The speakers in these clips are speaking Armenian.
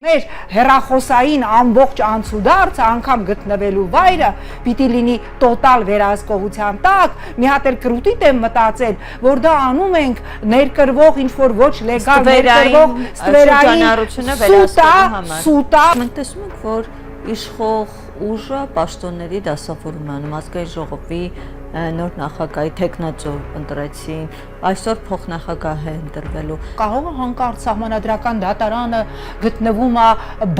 Մեր հեռախոսային ամբողջ անցուդարձը անգամ գտնվելու վայրը պիտի լինի տոտալ վերահսկողության տակ, մի հատ էլ կրուտիտ եմ մտածել, որ դա անում ենք ներկրվող ինչ-որ ոչ լեգալ ներկրվող ստվերային սուտա։ Մենք տեսնում ենք, որ իշխող ուժը պաշտոնների դասավորում անում, ազգային ժողովի նոր նախագահի թեկնածու ընտրեցին, այսօր փոխնախագահ է ընտրվելու։ Կահողը հանկարծ սահմանադրական դատարանը գտնվում է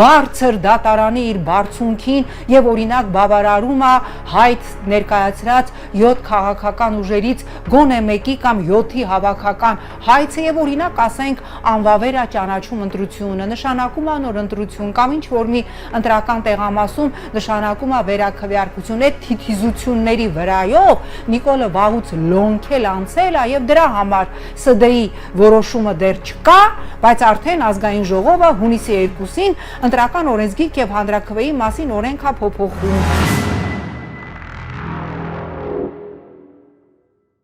բարձր դատարանի իր բարձունքին եւ օրինակ բավարարում է հայտ ներկայացրած 7 քաղաքական ուժերից գոնե մեկի կամ 7-ի հավաքական հայցը եւ օրինակ ասենք անվավերա ճանաչում ընտրությունը նշանակում է նոր ընտրություն կամ ինչ որ մի ընտրական տեղամասում նշանակում է վերաքվեարկություն այդ թիթիզությունների վրայով Նիկոլը վաղուց լոնքել անցել է եւ դրա համար ՍԴ-ի որոշումը դեռ չկա, բայց արդեն ազգային ժողովը հունիսի 2-ին ընտրական օրենսգիր եւ հանրաքվեի մասին օրենք է փոփոխում։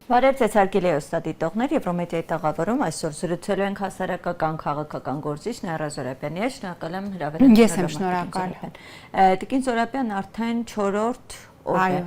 Բարև ձեզ հարգելի հեռուստադիտողներ, Եվրոմեդիայի տաղավարում այսօր զրուցելու ենք հասարակական քաղաքական գործիչ Նաիրա Զորաբյանի հետ, շնորհակալ եմ հրավերին։ Ես եմ շնորհակալ։ Տիկին Զորաբյան արդեն 4-րդ օրը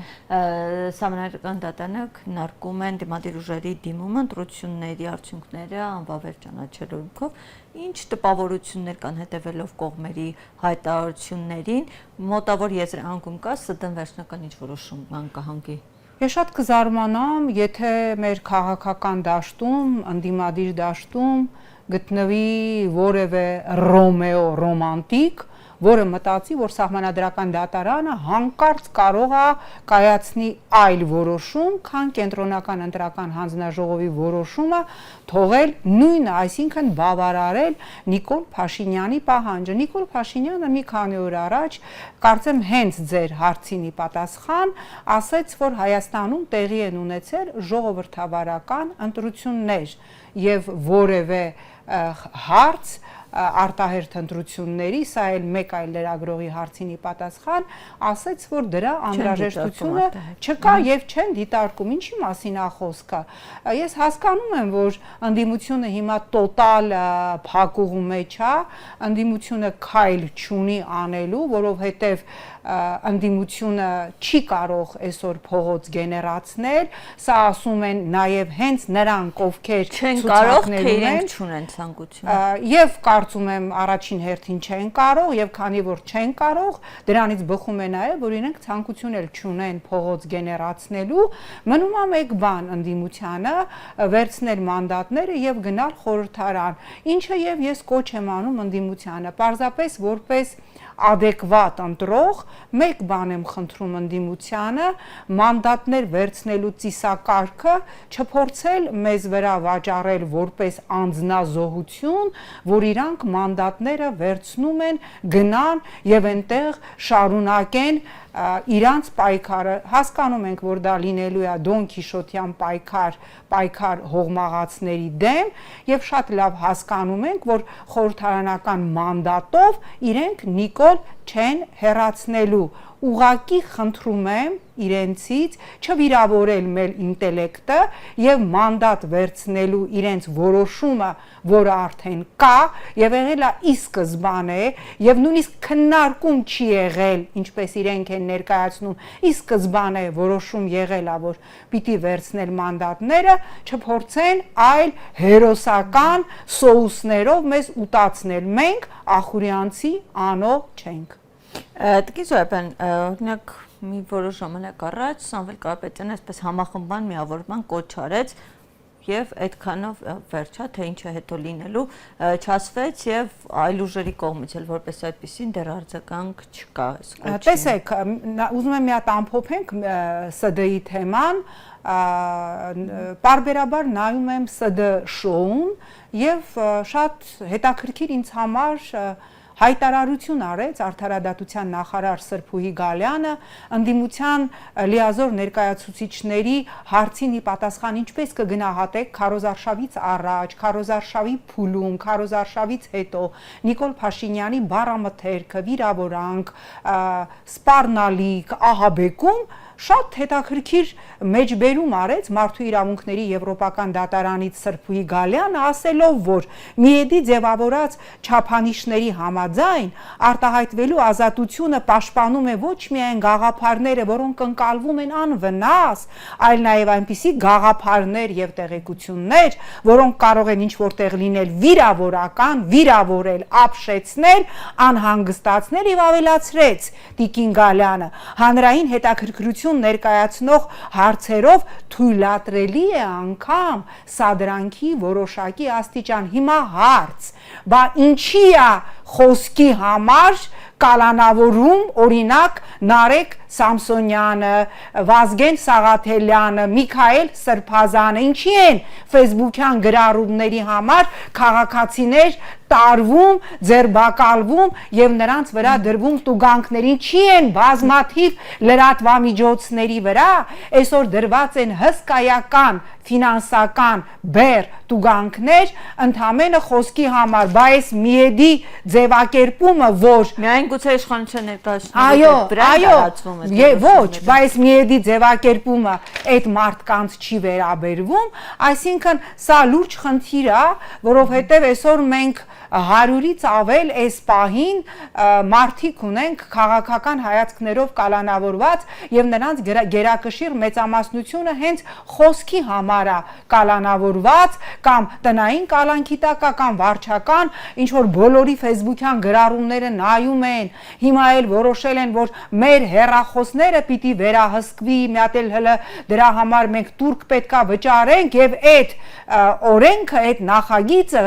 Սահմանադրական դատարանը քննարկում են դիմադիր ուժերի դիմումը ընտրությունների արդյունքները անվավեր ճանաչելու հիմքով, ինչ տպավորություններ կան հետևելով կողմերի հայտարարություններին, մոտավոր եզրահանգում կա ՍԴ-ն վերջնական ինչ որոշում կհանգի։ Ես շատ կզարմանամ, եթե մեր քաղաքական դաշտում, ընդդիմադիր դաշտում գտնվի որևէ Ռոմեո ռոմանտիկ, որը մտածի, որ սահմանադրական դատարանը հանկարծ կարող է կայացնի այլ որոշում, քան կենտրոնական ընտրական հանձնաժողովի որոշումը թողել նույնը, այսինքն բավարարել Նիկոլ Փաշինյանի պահանջը։ Նիկոլ Փաշինյանը մի քանի օր առաջ, կարծեմ հենց ձեր հարցին ի պատասխան, ասաց, որ Հայաստանում տեղի են ունեցել ժողովրդավարական ընտրություններ եւ որևէ հարց արտահերթ ընտրությունների, սա էլ մեկ այլ լրագրողի հարցին ի պատասխան, ասաց, որ դրա անհրաժեշտությունը չկա եւ չեն դիտարկում։ Ինչի մասին է խոսքը։ Ես հասկանում եմ, որ ընդդիմությունը հիմա տոտալ փակուղու մեջ է, ընդդիմությունը քայլ չունի անելու, որովհետեւ ընդդիմությունը չի կարող այսօր փողոց գեներացնել, սա ասում են նաև հենց նրանք, ովքեր չեն կարող, թե իրենք չունեն ցանկություն։ Եվ կարծում եմ առաջին հերթին չեն կարող, եւ քանի որ չեն կարող, դրանից բխում է նաև, որ իրենք ցանկություն էլ չունեն փողոց գեներացնելու, մնում է մեկ բան ընդդիմությանը վերցնել մանդատները եւ գնալ խորհրդարան, ինչը եւ ես կոչ եմ անում ընդդիմությանը, պարզապես որպես adekvat ընտրող, մեկ բան եմ խնդրում ընդդիմությանը, մանդատներ վերցնելու ծիսակարգը չփորձել մեզ վրա վաճառել որպես անձնազոհություն, որ իրանք մանդատները վերցնում են, գնան եւ այնտեղ շարունակեն իրանց պայքարը, հասկանում ենք, որ դա լինելու է Դոն Քիշոտյան պայքար հողմաղացների դեմ եւ շատ լավ հասկանում ենք, որ խորհրդարանական մանդատով իրենք Նիկոլ չեն հեռացնելու։ Ուղղակի խնդրում եմ իրենցից չվիրավորել մեր ինտելեկտը եւ մանդատ վերցնելու իրենց որոշումը, որը արդեն կա եւ եղել է ի սկզբանե եւ նույնիսկ քննարկում չի եղել, ինչպես իրենք են ներկայացնում, ի սկզբանե որոշում եղել է, որ պիտի վերցնել մանդատները, չփորձեն այլ հերոսական սոուսներով մեզ ուտացնել։ Մենք ախուրյանցի անող չենք։ Տիկին Զորաբյան, օրինակ մի որոշ ժամանակ առաջ Սամվել Կարապետյանը այսպես համախմբման միավորման կոչ արեց եւ այդքանով վերջա թե ինչ է հետո լինելու չասվեց եւ այլ ուժերի կողմից էլ որպես այդպեսին դեռ արձագանք չկա այս կոչին։ Տեսեք, ուզում եմ մի հատ ամփոփենք ՍԴ-ի թեման, պարբերաբար նայում եմ ՍԴ շոուն եւ շատ հետաքրքիր ինձ համար հայտարարություն արեց արդարադատության նախարար Սրփուհի Գալյանը ընդդիմության լիազոր ներկայացուցիչների հարցին ի պատասխան ինչպես կգնահատեք քարոզարշավից առաջ, քարոզարշավի փուլում, քարոզարշավից հետո Նիկոլ Փաշինյանի բառամթերքը, վիրավորանք, սպառնալիք, ահաբեկում, շատ հետաքրքիր մեջբերում արեց Մարդու իրավունքների Եվրոպական դատարանից Սրփուհի Գալյանը, ասելով, որ Միեդի ձևավորած չափանիշների համաձայն արտահայտվելու ազատությունը պաշտպանում է ոչ միայն գաղափարները, որոնք ընկալվում են անվնաս, այլ նաև այնպիսի գաղափարներ եւ տեղեկություններ, որոնք կարող են ինչ-որ տեղ լինել վիրավորական, վիրավորել, ապշեցնել, անհանգստացնել եւ ավելացրեց Տիկին Գալյանը հանրային հետաքրքրություն ներկայացնող հարցերով թույլատրելի է անգամ սադրանքի որոշակի աստիճան։ Հիմա հարց, բա ինչի է խոսքի համար կալանավորում, օրինակ Նարեկ Սամսոնյանը, Վազգեն Սաղաթելյանը, Միքայել Սրբազանը, ինչի են Facebook-յան գրառումների համար քաղաքացիներ տարվում, ձերբակալվում եւ նրանց վրա դրվում տուգանքներին, չի են բազմաթիվ լրատվամիջոցների վրա այսօր դրված են հսկայական ֆինանսական բեր տուգանքներ întամենը խոսքի համար, բայց Միեդի ձևակերպումը, որ միայն գուցե իշխանության ներկայացնում այո, ոչ, բայց Միեդի ձևակերպումը այդ մարդկանց չի վերաբերվում, այսինքն սա լուրջ խնդիր է, որովհետև այսօր մենք 100-ից ավել այս պահին մարդիկ ունենք քաղաքական հայացքներով կալանավորված եւ նրանց գերակշիռ մեծամասնությունը հենց խոսքի համար է կալանավորված կամ տնային կալանքի տակ կամ վարչական ինչ որ բոլորի Facebook-յան գրառումները նայում են, հիմա էլ որոշել են, որ մեր հեռախոսները պիտի վերահսկվի, մի հատ էլ հələ դրա համար մենք турք պետքա վճարենք եւ այդ օրենքը, այդ նախագիծը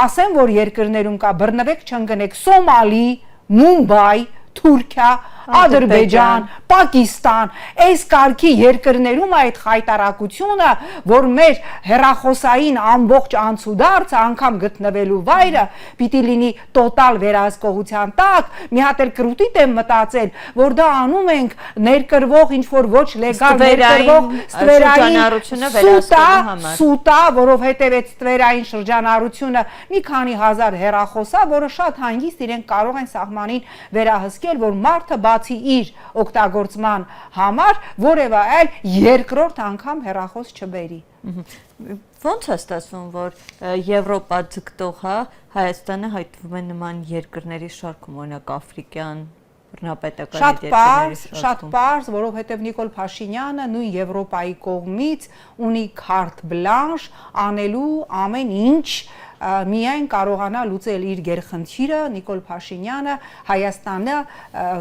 ասեմ, որ երկրներում կա բռնվեք չընկնեք Սոմալի, Մումբայ, Թուրքիա, Ադրբեջան, Պակիստան, այս կարգի երկրներում այդ խայտարակությունը, որ մեր հեռախոսային ամբողջ անցուդարձը անգամ գտնվելու վայրը պիտի լինի տոտալ վերահսկողության տակ, մի հատ էլ կրուտիտ եմ մտածել, որ դա անում ենք ներկրվող ինչ-որ ոչ լեգալ ներկրվող ստվերային սուտա, որովհետև այդ ստվերային շրջանառությունը մի քանի հազար հեռախոս է, որը շատ հանգիստ իրենք կարող են սահմանին վերահսկել, որ մարդը բացի իր օգտագործման համար որևէ այլ երկրորդ անգամ հեռախոս չբերի։ Ոնց է ստացվում, որ Եվրոպա ձգտողը Հայաստանը հայտնվում է նման երկրների շարքում, օրինակ աֆրիկյան Շատ պարզ, որովհետև Նիկոլ Փաշինյանը նույն Եվրոպայի կողմից ունի քարտ բլանշ անելու ամեն ինչ միայն կարողանա լուծել իր գերխնդիրը Նիկոլ Փաշինյանը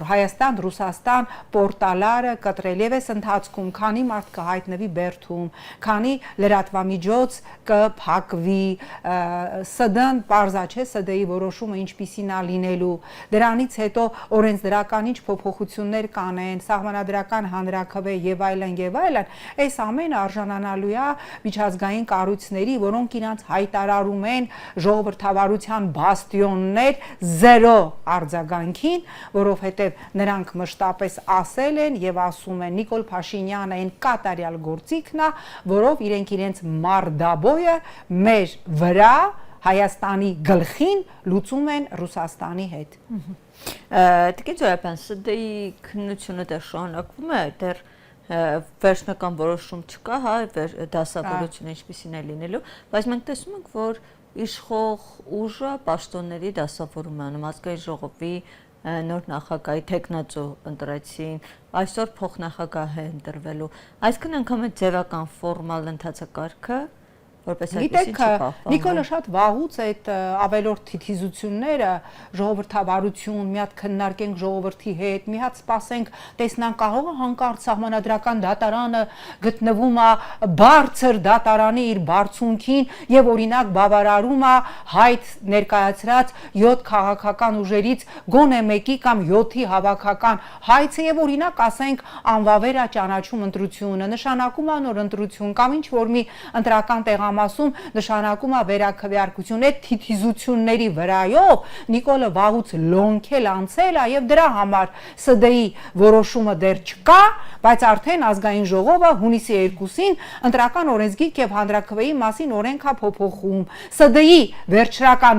Հայաստան-Ռուսաստան պորտալարը կտրելևս ընթացքում, քանի մարդ կհայտնվի բերդում, քանի լրատվամիջոց կփակվի, ՍԴ-ն պարզա չէ, ՍԴ-ի որոշումը ինչպիսին է լինելու, դրանից հետո օրենսդրական ինչ փոփոխություններ կանեն, սահմանադրական հանրաքվե եւ այլն, այս ամենը արժանանալու է միջազգային կառույցների, որոնք իրանց հայտարարում են ժողովրդավարության բաստիոններ զերո արձագանքին, որովհետև նրանք մշտապես ասել են եւ ասում են Նիկոլ Փաշինյանը այն կատարյալ գործիքն է, որով իրենց մարդաբոյը մեր վրա Հայաստանի գլխին լուծում են Ռուսաստանի հետ։ Տիկին Զորապյան, ՍԴ-ի քննությունը դեռ շարունակվում է, դեռ վերջնական որոշում չկա, հա, դասավորությունը ինչպիսին է լինելու, բայց մենք տեսնում ենք, որ իշխող ուժը պաշտոնների դասավորում է անում, ազգային ժողովի նոր նախագահի թեկնածու ընտրեցին, այսօր փոխնախագահ է ընտրվելու, այսինքն անգամ ձևական ֆորմալ ընթացակարգը որպես այդպեսին չպահպանվում։ Նիկոլը շատ վաղուց այդ ավելորդ թիթիզությունները, ժողովրդավարություն, մի հատ քննարկենք ժողովրդի հետ, մի հատ սպասենք, տեսնանք կարող է հանկարծ սահմանադրական դատարանը գտնվում է բարձր դատարանի իր բարձունքին եւ օրինակ բավարարում է հայտ ներկայացրած 7 քաղաքական ուժերից գոնե մեկի կամ 7-ի հավաքական հայցը եւ օրինակ ասենք անվավեր է ճանաչում ընտրությունը, նշանակում է նոր ընտրություն կամ ինչ որ մի ընտրական տեղամ մանրամասում նշանակում է վերակվյարկություն այդ թիթիզությունների վրայով Նիկոլը վաղուց լոնքել անցել է եւ դրա համար ՍԴ-ի որոշումը դեռ չկա, բայց արդեն ազգային ժողովը հունիսի 2-ին ընտրական օրենսգիրք եւ հանրաքվեի մասին օրենք է փոփոխում։ ՍԴ-ի վերջնական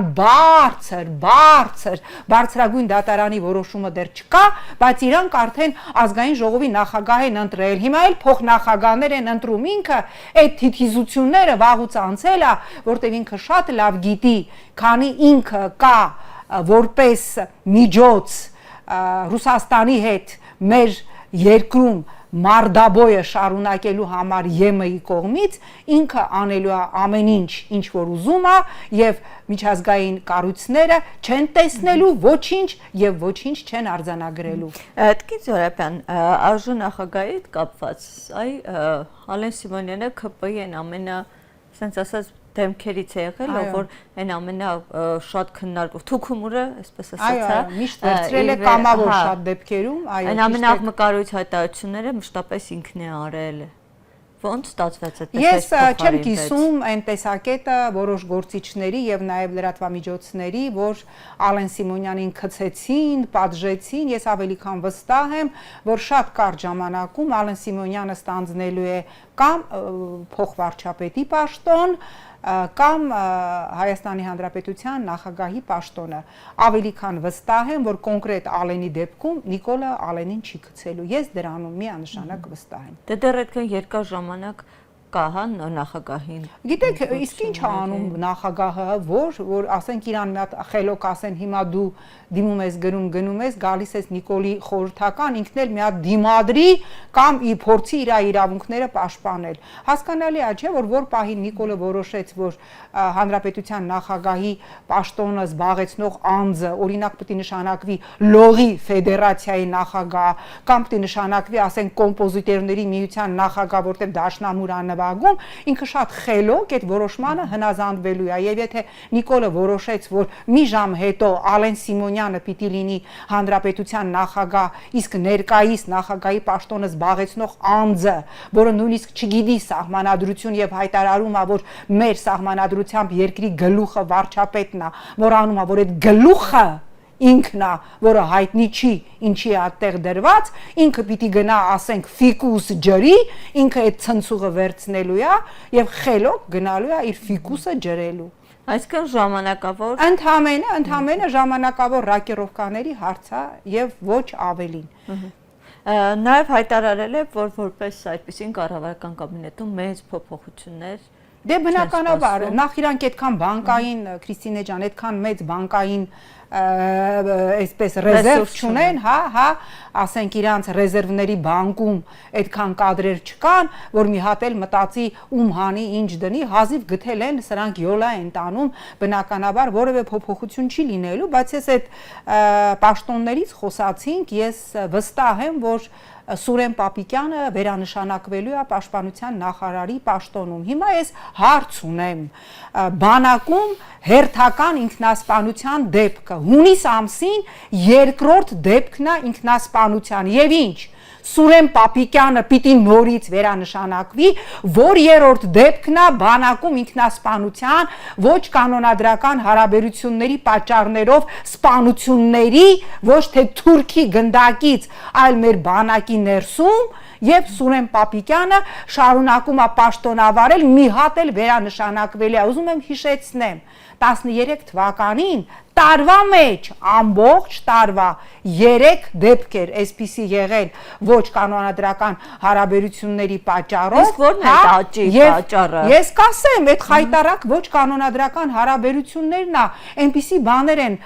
բարձրագույն դատարանի որոշումը դեռ չկա, բայց իրանք արդեն ազգային ժողովի նախագահ են ընտրել։ Հիմա էլ փոխնախագահներ են ընտրում, ինքը այդ թիթիզությունները վաղուց անցել է, որտեղ ինքը շատ լավ գիտի, քանի ինքը կա որպես միջոց Ռուսաստանի հետ մեր երկրում մարդաբոյը շարունակելու համար ԵՄ-ի կողմից ինքը անելու է ամեն ինչ որ ուզում է եւ միջազգային կառույցները չեն տեսնելու ոչինչ եւ ոչինչ չեն արձանագրելու։ Տիկին Զոհրաբյան, արժու նախագահի հետ կապված, Ալեն Սիմոնյանը ԿՊ-ին ամենա, ասենց ասած, դեմքերից է եղել, որ այն ամենաշատ քննարկող թուքումուրը, այսպես ասած, միշտ վերցրել է կամավոր շատ դեպքերում, այն ամենաաղմկարույց հայտարարությունները մշտապես ինքն է արել։ Ոնց ստացվեց այդպես։ Ես չեմ կիսում այն տեսակետը որոշ գործիչների եւ նաեւ լրատվամիջոցների, որ Ալեն Սիմոնյանին գցեցին, պատժեցին, ես ավելի քան վստահ եմ, որ շատ կարճ ժամանակում Ալեն Սիմոնյանը ստանձնելու է կամ փոխվարչապետի պաշտոն, կամ Հայաստանի Հանրապետության նախագահի պաշտոնը։ Ավելի քան վստահ եմ, որ կոնկրետ Ալենի դեպքում Նիկոլը Ալենին չի գցելու։ Ես դրանում միանշանակ վստահ եմ։ Դե դեռ այդքան երկար ժամանակ կա հա նախագահին։ Գիտեք, իսկ ինչ է անում նախագահը, որ ասենք իրան մի հատ խելոք ասեն, հիմա դու դիմում ես գնում ես, գալիս ես Նիկոլի խորհրդական, ինքն էլ մի հատ դիմադրի կամ ի փորձի իր իրավունքները պաշտպանել։ Հասկանալի է, չէ, որ պահին Նիկոլը որոշեց, որ հանրապետության նախագահի պաշտոնը զբաղեցնող անձը օրինակ պետք է նշանակվի Լողի ֆեդերացիայի նախագահ կամ պետք է նշանակվի, ասենք, կոմպոզիտորների միության նախագահ, որտեղ դաշնամուր նվագում, ինքը շատ խելոք այդ որոշմանը հնազանդվելու է եւ եթե Նիկոլը որոշեց, որ մի ժամ հետո Ալեն Սիմոնյանը պիտի լինի հանրապետության նախագահ, իսկ ներկայիս նախագահի պաշտոնը զբաղեցնող անձը, որը նույնիսկ չգիտի սահմանադրություն եւ հայտարարում է, որ մեր սահմանադրությամբ երկրի գլուխը վարչապետն է, որ անում է, որ այդ գլուխը ինքն է, որը հայտնի չի, ինչի է այդտեղ դրված, ինքը պիտի գնա, ասենք, ֆիկուս ջրի, ինքը այդ ցնցուղը վերցնելու է եւ խելոք գնալու է իր ֆիկուսը ջրելու։ Այսքան ժամանակավոր ընդհանրապես ժամանակավոր ռակիրովկաների հարց է եւ ոչ ավելին։ Նաեւ հայտարարել է, որ որպես այդպեսին կառավարական կաբինետում մեծ փոփոխություններ Դե բնականաբար, նախ իրանք այդքան բանկային, Քրիստինե ջան, այդքան մեծ բանկային այսպես ռեզերվ չունեն, հա, ասենք իրանց ռեզերվների բանկում այդքան կադրեր չկան, որ մի հատ էլ մտածի ում հանի, ինչ դնի, հազիվ գտել են, սրանք յոլա են տանում, բնականաբար որևէ փոփոխություն չի լինելու, բայց ես այդ պաշտոններից խոսացինք, ես վստահ եմ, որ Սուրեն Պապիկյանը վերանշանակվելու է պաշտպանության նախարարի պաշտոնում։ Հիմա ես հարց ունեմ, բանակում հերթական ինքնասպանության դեպքը, հունիս ամսին երկրորդ դեպքն է ինքնասպանության, եւ ինչ, Սուրեն Պապիկյանը պիտի նորից վերանշանակվի, որ երրորդ դեպքն է բանակում ինքնասպանության, ոչ կանոնադրական հարաբերությունների պատճառներով սպանությունների, ոչ թե թուրքի գնդակից, այլ մեր բանակի ներսում, եւ Սուրեն Պապիկյանը շարունակում է պաշտոնավարել, մի հատ էլ վերանշանակվել է, ուզում եմ հիշեցնեմ, 13 թվականին տարվա մեջ, ամբողջ տարվա 3 դեպքեր այսպիսի եղել ոչ կանոնադրական հարաբերությունների պատճառով։ Իսկ ո՞րն է աճի պատճառը։ Ես կասեմ, այդ խայտարակ ոչ կանոնադրական հարաբերություններն է, այնպիսի բաներ են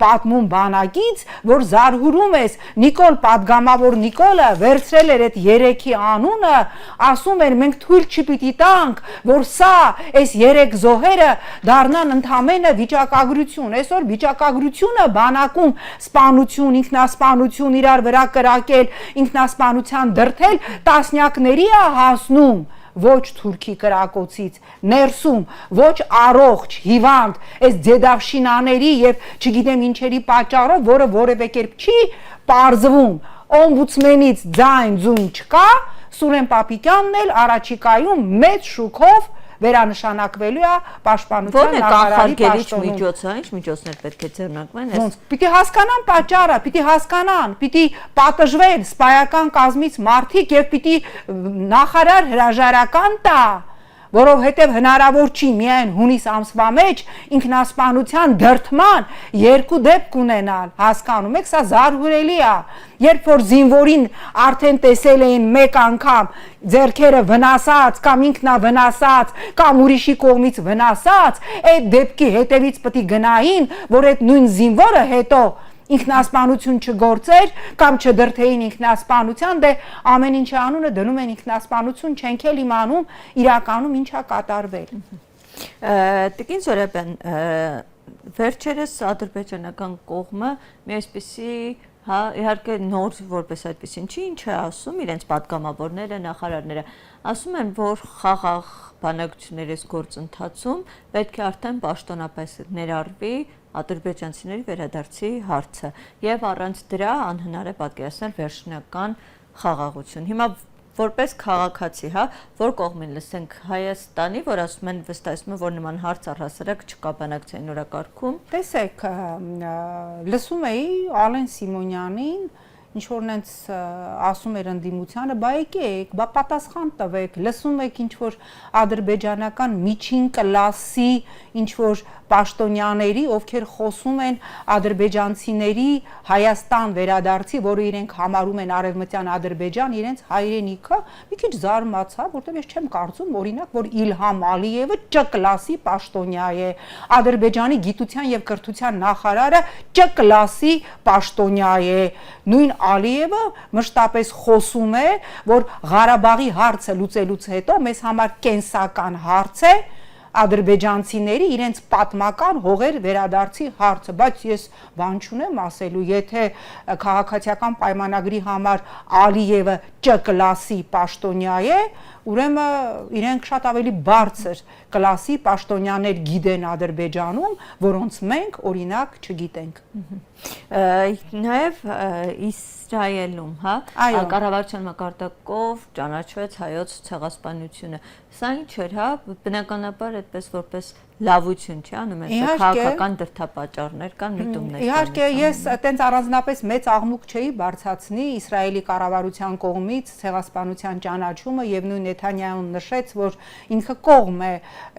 պատմում բանակից, որ զարհուրում ես, Նիկոլ падգամավոր Նիկոլը վերցրել էր այդ 3-ի անունը, ասում էր մենք թույլ չպիտի տանք, որ սա այս 3 զոհերը դառնան ընդամենը վիճակագրություն, այսօր վիճակագրությունը բանակում սպանություն, ինքնասպանություն իրար վրա կրակել, ինքնասպանության դրդել տասնյակների է հասնում, ոչ թուրքի կրակոցից, ներսում, ոչ առողջ, հիվանդ, այս ձեդավշինաների եւ չգիտեմ ինչերի պատճառով, որը որևէ կերպ չի պարզվում, օմբուդսմենից ձայն ձուն չկա, Սուրեն Պապիկյանն էլ առաջիկայում մեծ շուքով վերանշանակվելու է պաշտպանության նախարարի պաշտոնում։ Միջոցը, ինչ միջոցներ պետք է ձեռնարկվեն։ Ոնց պիտի հասկանան պատճառը, պիտի հասկանան, պիտի պատժվեն սպայական կազմից մարդիկ եւ պիտի նախարար հրաժարական տա, որովհետև հնարավոր չի միայն հունիս ամսվա մեջ ինքնասպանության դրդման երկու դեպք ունենալ, հասկանում եք, սա զարհուրելի է, երբ որ զինվորին արդեն տեսել էին մեկ անգամ ձեռքերը վնասած կամ ինքնավնասած կամ ուրիշի կողմից վնասած, այդ դեպքի հետևից պետք է գնային, որ այդ նույն զինվորը հետո ինքնասպանություն չգործեր կամ չդրթեին ինքնասպանության, դե ամեն ինչի անունը դնում են ինքնասպանություն, չենք էլ իմանում իրականում ինչա կատարվել։ Տիկին Զորաբյան, վերջերս ադրբեջանական կողմը մի այսպիսի իհարկե նոր որպես այդպեսին չի, ինչ է ասում իրենց պատգամավորները, նախարարները, ասում են, որ խաղաղ բանակցությունների գործընթացում պետք է արդեն պաշտոնապես ներառվի ադրբեջանցիների վերադարձի հարցը եւ առանց դրա անհնար է պատկերացնել վերջնական խաղաղություն։ Հիմա որպես քաղաքացի, որ կողմին լսենք Հայաստանի, որ ասում են վստահեցնում, որ նման հարց առհասարակ չկա բանակցային օրակարգում։ Տեսեք, լսում էի Ալեն Սիմոնյանին, ինչ որ նենց ասում էր ընդդիմությանը, բա եկեք, բա պատասխան տվեք, լսում եք ինչ որ ադրբեջանական միջին կլասի ինչ որ պաշտոնյաների, ովքեր խոսում են ադրբեջանցիների Հայաստան վերադարձի, որը իրենք համարում են Արևմտյան Ադրբեջան, իրենց հայրենիքը, մի քիչ զարմացա, որտեղ ես չեմ կարծում, օրինակ, որ Իլհամ Ալիևը Չ կլասի պաշտոնյա է, Ադրբեջանի գիտության եւ կրթության նախարարը Չ կլասի պաշտոնյա է, նույն Ալիևը մշտապես խոսում է, որ Ղարաբաղի հարցը լուծելուց հետո մեզ համար կենսական հարց է ադրբեջանցիների իրենց պատմական հողեր վերադարձի հարցը, բայց ես բան չունեմ ասելու, եթե քաղաքացիական պայմանագրի համար Ալիևը Չ կլասի պաշտոնյա է, ուրեմն իրենք շատ ավելի բարձր կլասի պաշտոնյաներ գիտեն Ադրբեջանում, որոնց մենք օրինակ չգիտենք։ Նաև Իսրայելում, կառավարության մակարդակով ճանաչվեց հայոց ցեղասպանությունը։ Սա ինչ էր, բնականաբար այդպես որպես լավություն չի անում, այդպես քաղաքական դրդապատճառներ կան, միտումներ։ Իհարկե, ես այտենց առանձնապես մեծ աղմուկ չէի բարձրացնի Իսրայելի կառավարության կողմից ցեղասպանության ճանաչումը եւ նույն Նեթանյահուն նշեց, որ ինքը կողմ է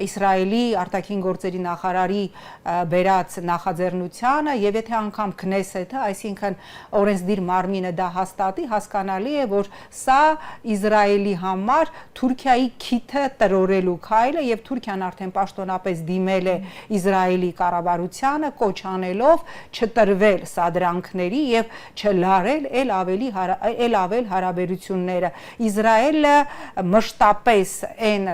Իսրայելի արտաքին գործերի նախարարի բերած նախաձեռնությանը եւ եթե անգամ Քնեսեթը, այսինքն օրենսդիր մարմինը դա հաստատի, հասկանալի է, որ սա Իսրայելի համար Թուրքիայի քիթը տրորելու քայլ է եւ Թուրքիան արդեն պաշտոնապես դիմել է Իսրայելի կառավարությանը կոչ անելով չտրվել սադրանքների եւ չլարել ել ավել հարաբերությունները։ Իսրայելը մշտապես այն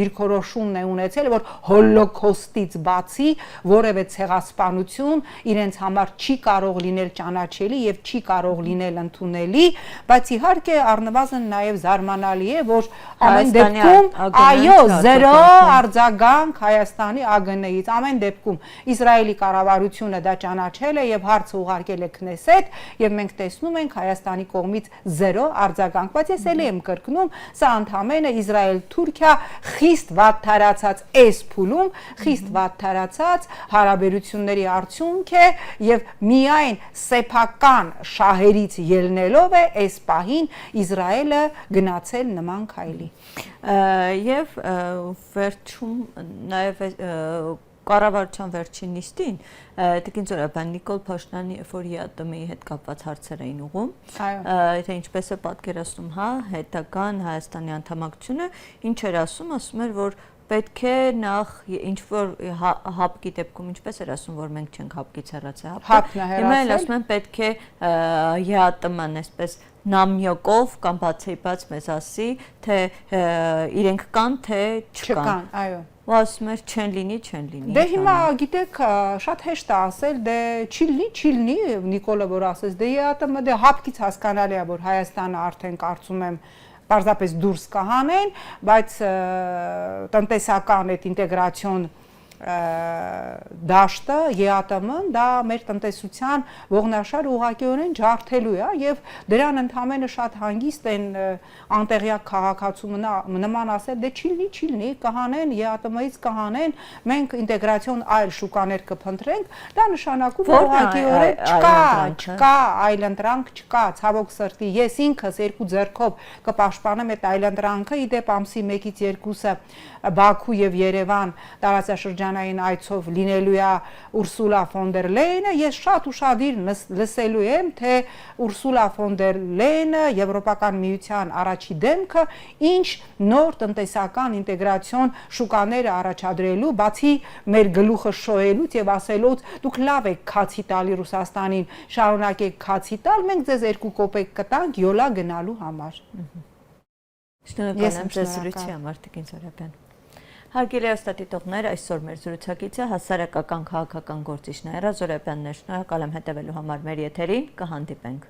դիրքորոշումն է ունեցել, որ հոլոկոստից բացի որևէ ցեղասպանություն իրենց համար չի կարող լինել ճանաչելի եւ չի կարող լինել ընդունելի, բայց իհարկե առնվազն նաեւ զարմանալի է, որ ամեն դեպքում այո, զերո արձագանք Հայաստանի ԱԳՆ-ից, ամեն դեպքում Իսրայելի կառավարությունը դա ճանաչել է եւ հարցը ուղարկել է Քնեսեթ եւ մենք տեսնում ենք Հայաստանի կողմից զերո արձագանք, բայց ես ելի եմ կրկնում, սա ընդհանրապես Իսրայել-Թուրքիա խիստ վատթարացած էս փուլում, խիստ վատթարացած հարաբերությունների արդյունք է եւ միայն սեփական շահերից ելնելով է այս պահին Իսրայելը գնացել նման քայլի։ Եվ վերջում նաև կառավարության վերջին նիստին Տիկին Զորաբյան Նիկոլ Փաշինյանի ԵԱՏՄ-ի հետ կապված հարցեր էին ուղղում, թե ինչպես է պատկերացնում հետագան Հայաստանի անդամակցությունը, ինչ էր ասում էր, որ պետք է նախ ինչ-որ հապկի դեպքում ինչպես էր ասում, որ մենք չենք հապկից հեռացել հապը, հիմա էլ ասում են պետք է ԵԱՏՄ-ն այսպես նամյոկով կամ բացեիբաց մեզ ասի, թե իրենք կան, թե չկան, այո։ Ու ասում էր չեն լինի։ Դե հիմա գիտեք, շատ հեշտ է ասել, դե չի լինի, Նիկոլը որ ասես, դե ԵԱՏՄ դե հապկից հասկանալի է, որ Հայաստանը արդեն կարծում եմ պարզապես դուրս կհանեն, բայց տնտեսական այդ ինտեգրացիոն դաշտը ԵԱՏՄ-ն դա մեր տնտեսության ողնաշար ուղղակիորեն ջարդելու է եւ դրան ընդհանրապես շատ հանգիստ են անտեղյակ քաղաքացու նման ասել դե չիլնի կհանեն ԵԱՏՄ-ից կհանեն մենք ինտեգրացիոն այլ շուկաներ կփնտրենք դա նշանակում է ուղղակիորեն չկա այլընտրանք չկա ցավոք սրտի ես ինքս երկու ձեռքով կպաշտպանեմ այդ այլընտրանքը իդեպ ամսի 1-ից 2-ը Բաքու եւ Երևան տարածաշրջանային այցով լինելու է Ուրսուլա ֆոն դեր Լեյենը ես շատ ուշադիր լսելու եմ թե Ուրսուլա ֆոն դեր Լեյենը Եվրոպական միության առաջի դեմքը ինչ նոր տնտեսական ինտեգրացիոն շուկաներ առաջադրելու բացի մեր գլուխը շոյելուց եւ ասելուց դուք լավ եք քացի տալի Ռուսաստանին շարունակեք քացի տալ մենք ձեզ 2 կոպեկ կտանք յոլա գնալու համար Շնորհակալ եմ ձեզ զրույցի համար Տիկին Զորաբյան Հարգելի հաստատիտողներ, այսօր մեր զրուցակիցը հասարակական քաղաքական գործիչ Նաիրա Զորաբյանն է։ Շնորհակալ եմ հետևելու համար մեր եթերին, կհանդիպենք։